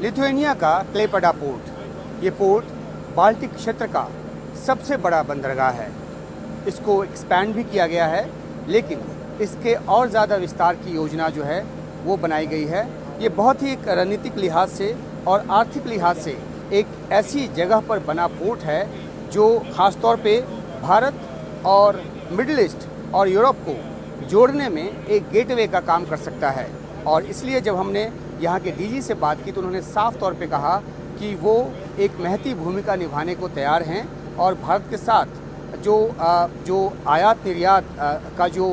Lithuania का क्लैपेडा port, ये port Baltic क्षेत्र का सबसे बड़ा बंदरगाह है। इसको एक्सपैंड भी किया गया है, लेकिन इसके और ज़्यादा विस्तार की योजना जो है वो बनाई गई है। ये बहुत ही एक रणनीतिक लिहाज से और आर्थिक लिहाज से एक ऐसी जगह पर बना पोर्ट है जो ख़ास तौर पे भारत और मिडिल ईस्ट और यूरोप को जोड़ने में एक गेटवे का काम कर सकता है। और इसलिए जब हमने यहाँ के डीजी से बात की तो उन्होंने साफ तौर पे कहा कि वो एक महती भूमिका निभाने को तैयार हैं और भारत के साथ जो आयात निर्यात का जो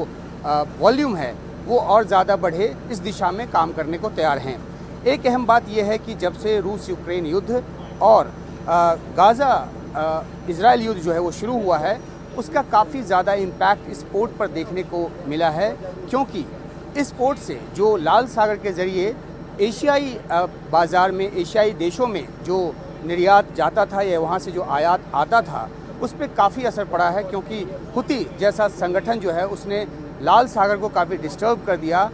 वॉल्यूम है वो और ज़्यादा बढ़े, इस दिशा में काम करने को तैयार हैं। एक अहम बात यह है कि जब से रूस यूक्रेन युद्ध और गाज़ा इजराइल युद्ध जो है वो शुरू हुआ है, उसका काफ़ी ज़्यादा इम्पैक्ट इस पोर्ट पर देखने को मिला है, क्योंकि इस पोर्ट से जो लाल सागर के ज़रिए एशियाई बाज़ार में, एशियाई देशों में जो निर्यात जाता था या वहाँ से जो आयात आता था, उस पर काफ़ी असर पड़ा है। क्योंकि हुती जैसा संगठन जो है उसने लाल सागर को काफ़ी डिस्टर्ब कर दिया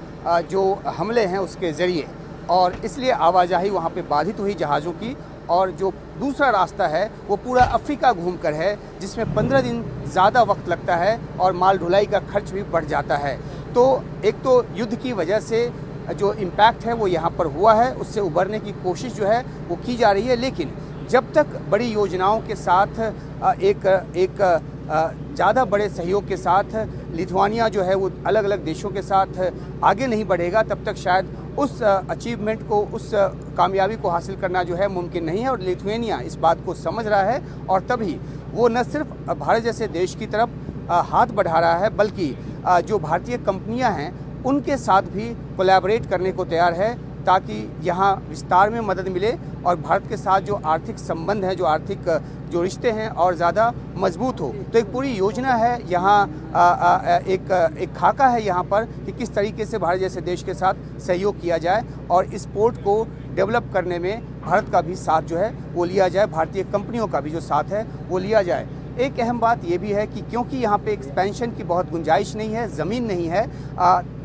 जो हमले हैं उसके ज़रिए, और इसलिए आवाजाही वहाँ पे बाधित हुई जहाज़ों की। और जो दूसरा रास्ता है वो पूरा अफ्रीका घूमकर है, जिसमें 15 दिन ज़्यादा वक्त लगता है और माल ढुलाई का खर्च भी बढ़ जाता है। तो एक तो युद्ध की वजह से जो इम्पैक्ट है वो यहाँ पर हुआ है, उससे उबरने की कोशिश जो है वो की जा रही है। लेकिन जब तक बड़ी योजनाओं के साथ एक ज़्यादा बड़े सहयोग के साथ लिथुआनिया जो है वो अलग अलग देशों के साथ आगे नहीं बढ़ेगा, तब तक शायद उस अचीवमेंट को, उस कामयाबी को हासिल करना जो है मुमकिन नहीं है। और लिथुआनिया इस बात को समझ रहा है और तभी वो न सिर्फ भारत जैसे देश की तरफ हाथ बढ़ा रहा है, बल्कि जो भारतीय कंपनियां हैं उनके साथ भी कोलैबोरेट करने को तैयार है, ताकि यहाँ विस्तार में मदद मिले और भारत के साथ जो आर्थिक संबंध है, जो आर्थिक जो रिश्ते हैं और ज़्यादा मजबूत हो। तो एक पूरी योजना है यहाँ, एक खाका है यहाँ पर कि किस तरीके से भारत जैसे देश के साथ सहयोग किया जाए और इस पोर्ट को डेवलप करने में भारत का भी साथ जो है वो लिया जाए, भारतीय कंपनियों का भी जो साथ है वो लिया जाए। एक अहम बात ये भी है कि क्योंकि यहाँ पे एक्सपेंशन की बहुत गुंजाइश नहीं है, ज़मीन नहीं है,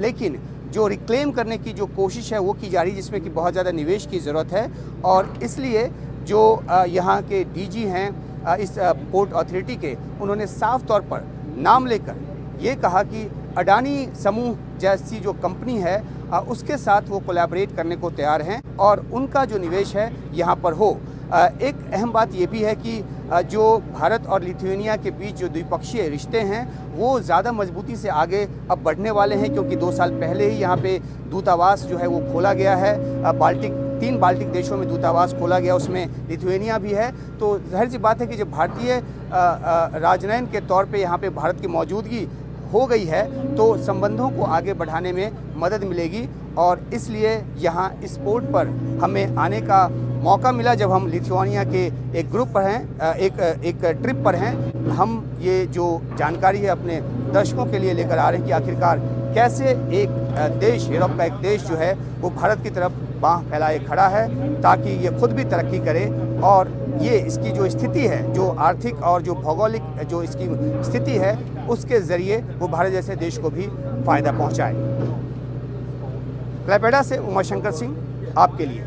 लेकिन जो रिक्लेम करने की जो कोशिश है वो की जा रही है, जिसमें कि बहुत ज़्यादा निवेश की ज़रूरत है। और इसलिए जो यहाँ के डीजी हैं इस पोर्ट अथॉरिटी के, उन्होंने साफ तौर पर नाम लेकर ये कहा कि अडानी समूह जैसी जो कंपनी है उसके साथ वो कोलैबोरेट करने को तैयार हैं और उनका जो निवेश है यहाँ पर हो। एक अहम बात ये भी है कि जो भारत और लिथुआनिया के बीच जो द्विपक्षीय रिश्ते हैं वो ज़्यादा मजबूती से आगे अब बढ़ने वाले हैं, क्योंकि 2 साल पहले ही यहाँ पे दूतावास जो है वो खोला गया है। 3 बाल्टिक देशों में दूतावास खोला गया, उसमें लिथुआनिया भी है। तो जाहिर सी बात है कि जब भारतीय राजनयन के तौर पे यहाँ पे भारत की मौजूदगी हो गई है तो संबंधों को आगे बढ़ाने में मदद मिलेगी। और इसलिए यहाँ इस पोर्ट पर हमें आने का मौका मिला जब हम लिथुआनिया के एक ग्रुप पर हैं, एक ट्रिप पर हैं। हम ये जो जानकारी है अपने दर्शकों के लिए लेकर आ रहे हैं कि आखिरकार कैसे एक देश, यूरोप का एक देश जो है वो भारत की तरफ बाँह फैलाए खड़ा है, ताकि ये खुद भी तरक्की करे और ये इसकी जो स्थिति है, जो आर्थिक और जो भौगोलिक जो इसकी स्थिति है, उसके ज़रिए वो भारत जैसे देश को भी फ़ायदा पहुँचाए। क्लैपेडा से उमाशंकर सिंह आपके लिए।